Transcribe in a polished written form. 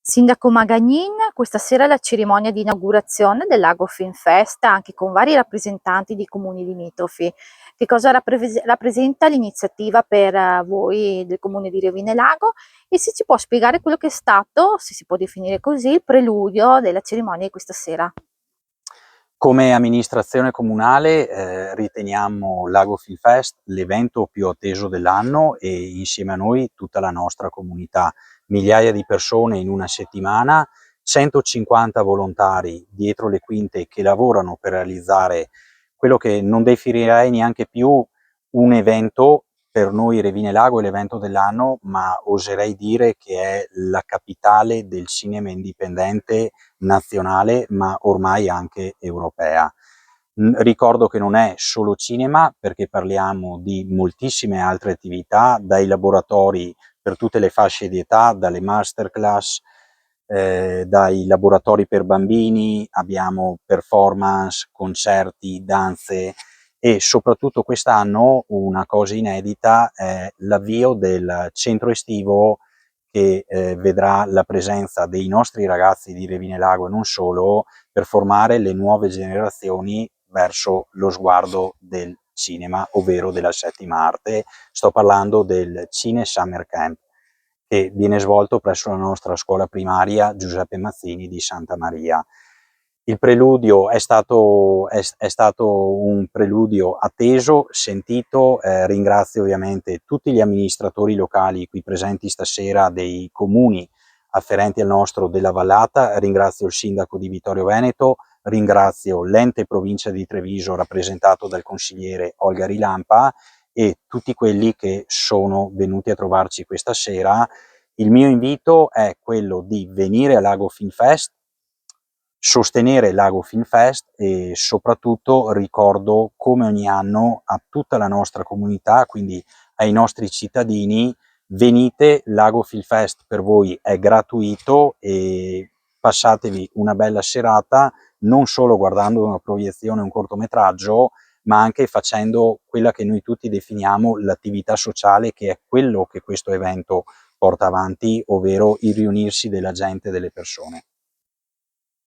Sindaco Magagnin, questa sera è la cerimonia di inaugurazione del Lago Film Fest, anche con vari rappresentanti di comuni limitrofi. Che cosa rappresenta l'iniziativa per voi del comune di Rovine Lago e se ci può spiegare quello che è stato, se si può definire così, il preludio della cerimonia di questa sera? Come amministrazione comunale riteniamo Lago Film Fest l'evento più atteso dell'anno e insieme a noi tutta la nostra comunità. Migliaia di persone in una settimana, 150 volontari dietro le quinte che lavorano per realizzare quello che non definirei neanche più un evento. Per noi Rovine Lago è l'evento dell'anno, ma oserei dire che è la capitale del cinema indipendente nazionale, ma ormai anche europea. Ricordo che non è solo cinema, perché parliamo di moltissime altre attività, dai laboratori per tutte le fasce di età, dalle masterclass, dai laboratori per bambini, abbiamo performance, concerti, danze e soprattutto quest'anno una cosa inedita è l'avvio del centro estivo che vedrà la presenza dei nostri ragazzi di Rovine Lago e non solo, per formare le nuove generazioni verso lo sguardo del cinema, ovvero della settima arte. Sto parlando del Cine Summer Camp, che viene svolto presso la nostra scuola primaria Giuseppe Mazzini di Santa Maria. Il preludio è stato un preludio atteso, sentito. Ringrazio ovviamente tutti gli amministratori locali qui presenti stasera dei comuni afferenti al nostro della Vallata, ringrazio il sindaco di Vittorio Veneto, ringrazio l'ente provincia di Treviso rappresentato dal consigliere Olga Rilampa e tutti quelli che sono venuti a trovarci questa sera. Il mio invito è quello di venire a Lago Film Fest, sostenere Lago Film Fest e soprattutto ricordo come ogni anno a tutta la nostra comunità, quindi ai nostri cittadini: venite, Lago Film Fest per voi è gratuito e passatevi una bella serata, non solo guardando una proiezione, un cortometraggio, ma anche facendo quella che noi tutti definiamo l'attività sociale, che è quello che questo evento porta avanti, ovvero il riunirsi della gente, delle persone.